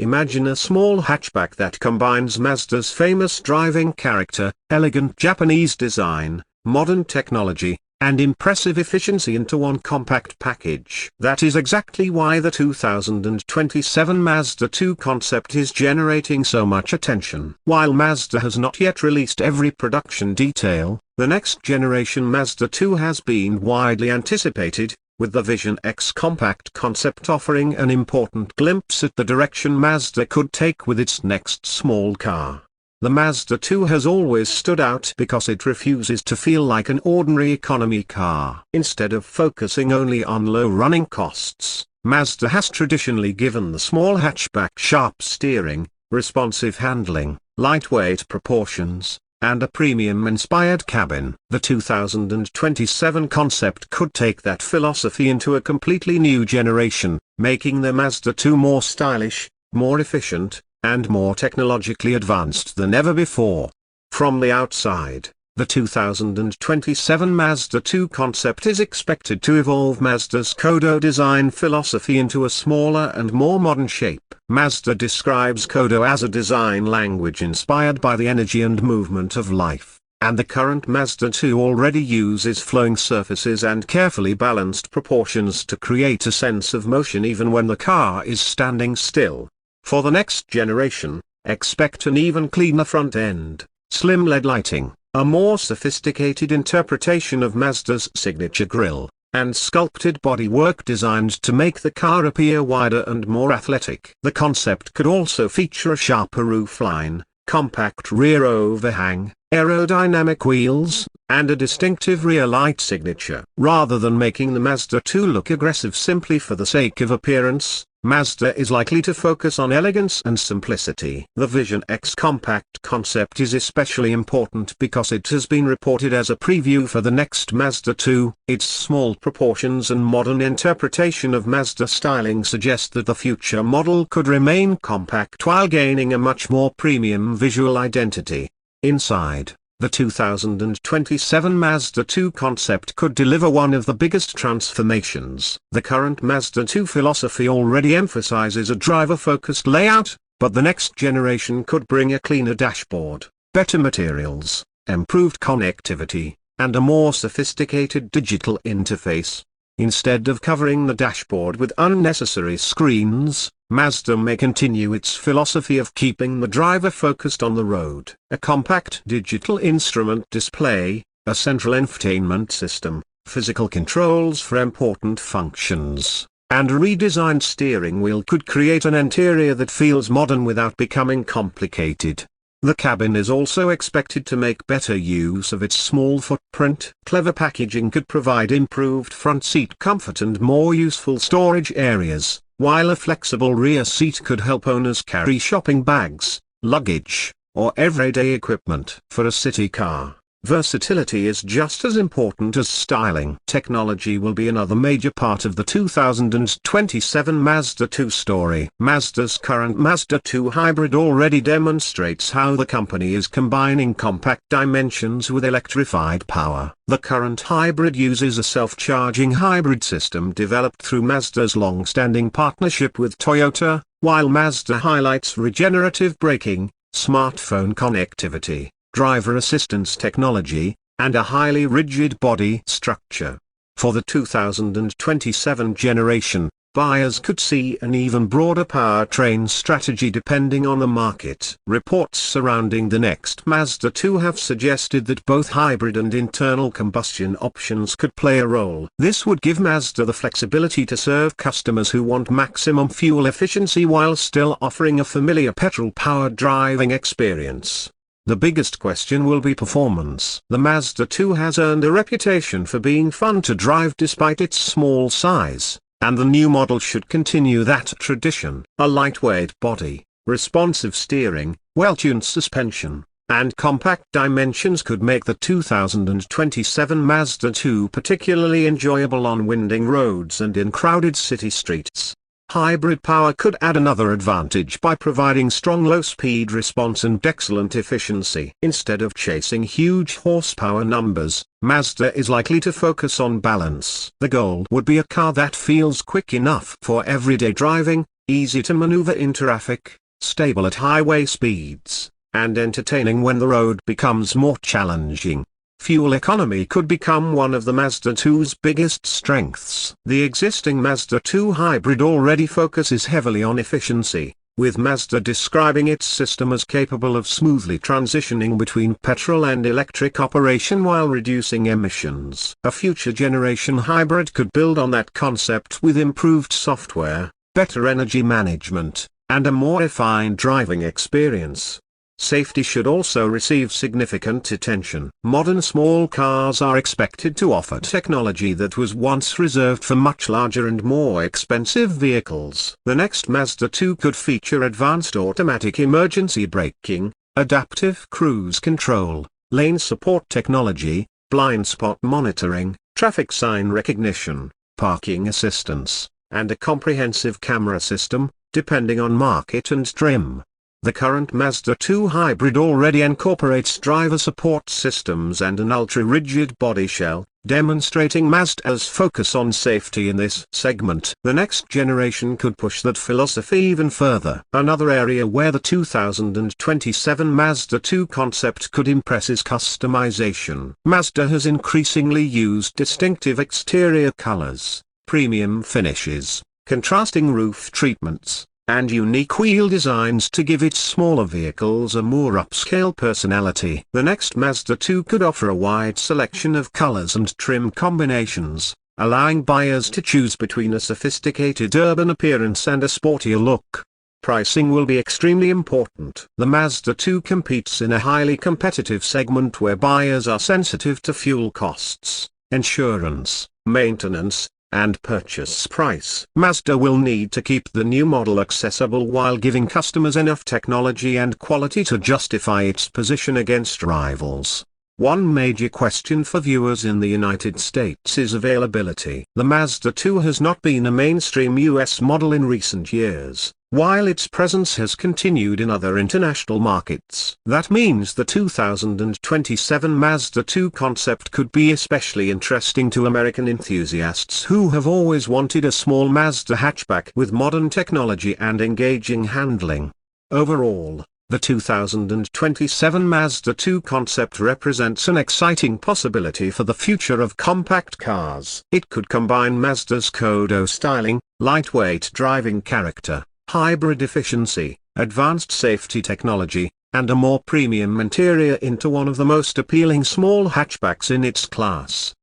Imagine a small hatchback that combines Mazda's famous driving character, elegant Japanese design, modern technology, and impressive efficiency into one compact package. That is exactly why the 2027 Mazda 2 Concept is generating so much attention. While Mazda has not yet released every production detail, the next generation Mazda 2 has been widely anticipated, with the Vision X compact concept offering an important glimpse at the direction Mazda could take with its next small car. The Mazda 2 has always stood out because it refuses to feel like an ordinary economy car. Instead of focusing only on low running costs, Mazda has traditionally given the small hatchback sharp steering, responsive handling, lightweight proportions, and a premium-inspired cabin. The 2027 Concept could take that philosophy into a completely new generation, making the Mazda 2 more stylish, more efficient, and more technologically advanced than ever before. From the outside, the 2027 Mazda 2 Concept is expected to evolve Mazda's Kodo design philosophy into a smaller and more modern shape. Mazda describes Kodo as a design language inspired by the energy and movement of life, and the current Mazda 2 already uses flowing surfaces and carefully balanced proportions to create a sense of motion even when the car is standing still. For the next generation, expect an even cleaner front end, slim LED lighting, a more sophisticated interpretation of Mazda's signature grille, and sculpted bodywork designed to make the car appear wider and more athletic. The Concept could also feature a sharper roofline, compact rear overhang, aerodynamic wheels, and a distinctive rear light signature. Rather than making the Mazda 2 look aggressive simply for the sake of appearance, Mazda is likely to focus on elegance and simplicity. The Vision X compact concept is especially important because it has been reported as a preview for the next Mazda 2. Its small proportions and modern interpretation of Mazda styling suggest that the future model could remain compact while gaining a much more premium visual identity. Inside, the 2027 Mazda 2 Concept could deliver one of the biggest transformations. The current Mazda 2 philosophy already emphasizes a driver-focused layout, but the next generation could bring a cleaner dashboard, better materials, improved connectivity, and a more sophisticated digital interface. Instead of covering the dashboard with unnecessary screens, Mazda may continue its philosophy of keeping the driver focused on the road. A compact digital instrument display, a central infotainment system, physical controls for important functions, and a redesigned steering wheel could create an interior that feels modern without becoming complicated. The cabin is also expected to make better use of its small footprint. Clever packaging could provide improved front seat comfort and more useful storage areas, while a flexible rear seat could help owners carry shopping bags, luggage, or everyday equipment. For a city car, versatility is just as important as styling. Technology will be another major part of the 2027 Mazda 2 story. Mazda's current Mazda 2 hybrid already demonstrates how the company is combining compact dimensions with electrified power. The current hybrid uses a self-charging hybrid system developed through Mazda's long-standing partnership with Toyota, while Mazda highlights regenerative braking, smartphone connectivity, driver assistance technology, and a highly rigid body structure. For the 2027 generation, buyers could see an even broader powertrain strategy depending on the market. Reports surrounding the next Mazda 2 have suggested that both hybrid and internal combustion options could play a role. This would give Mazda the flexibility to serve customers who want maximum fuel efficiency while still offering a familiar petrol-powered driving experience. The biggest question will be performance. The Mazda 2 has earned a reputation for being fun to drive despite its small size, and the new model should continue that tradition. A lightweight body, responsive steering, well-tuned suspension, and compact dimensions could make the 2027 Mazda 2 particularly enjoyable on winding roads and in crowded city streets. Hybrid power could add another advantage by providing strong low-speed response and excellent efficiency. Instead of chasing huge horsepower numbers, Mazda is likely to focus on balance. The goal would be a car that feels quick enough for everyday driving, easy to maneuver in traffic, stable at highway speeds, and entertaining when the road becomes more challenging. Fuel economy could become one of the Mazda 2's biggest strengths. The existing Mazda 2 hybrid already focuses heavily on efficiency, with Mazda describing its system as capable of smoothly transitioning between petrol and electric operation while reducing emissions. A future generation hybrid could build on that concept with improved software, better energy management, and a more refined driving experience. Safety should also receive significant attention. Modern small cars are expected to offer technology that was once reserved for much larger and more expensive vehicles. The next Mazda 2 could feature advanced automatic emergency braking, adaptive cruise control, lane support technology, blind spot monitoring, traffic sign recognition, parking assistance, and a comprehensive camera system, depending on market and trim. The current Mazda 2 hybrid already incorporates driver support systems and an ultra-rigid body shell, demonstrating Mazda's focus on safety in this segment. The next generation could push that philosophy even further. Another area where the 2027 Mazda 2 concept could impress is customization. Mazda has increasingly used distinctive exterior colors, premium finishes, contrasting roof treatments, and unique wheel designs to give its smaller vehicles a more upscale personality. The next Mazda 2 could offer a wide selection of colors and trim combinations, allowing buyers to choose between a sophisticated urban appearance and a sportier look. Pricing will be extremely important. The Mazda 2 competes in a highly competitive segment where buyers are sensitive to fuel costs, insurance, maintenance, and purchase price. Mazda will need to keep the new model accessible while giving customers enough technology and quality to justify its position against rivals. One major question for viewers in the United States is availability. The Mazda 2 has not been a mainstream US model in recent years, while its presence has continued in other international markets. That means the 2027 Mazda 2 concept could be especially interesting to American enthusiasts who have always wanted a small Mazda hatchback with modern technology and engaging handling. Overall, the 2027 Mazda 2 concept represents an exciting possibility for the future of compact cars. It could combine Mazda's Kodo styling, lightweight driving character, hybrid efficiency, advanced safety technology, and a more premium interior into one of the most appealing small hatchbacks in its class.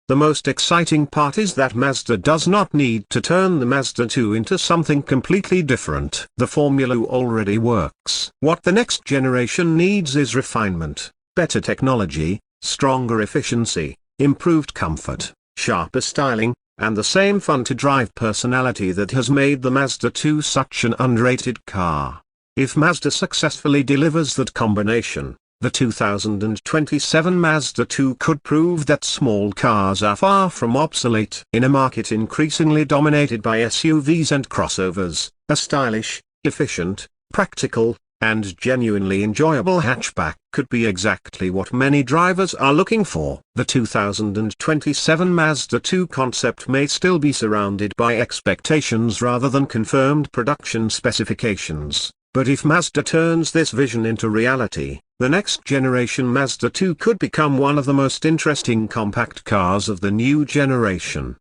The most exciting part is that Mazda does not need to turn the Mazda 2 into something completely different. The formula already works. What the next generation needs is refinement, better technology, stronger efficiency, improved comfort, sharper styling, and the same fun-to-drive personality that has made the Mazda 2 such an underrated car. If Mazda successfully delivers that combination, the 2027 Mazda 2 could prove that small cars are far from obsolete. In a market increasingly dominated by SUVs and crossovers, a stylish, efficient, practical, and genuinely enjoyable hatchback could be exactly what many drivers are looking for. The 2027 Mazda 2 concept may still be surrounded by expectations rather than confirmed production specifications, but if Mazda turns this vision into reality, the next generation Mazda 2 could become one of the most interesting compact cars of the new generation.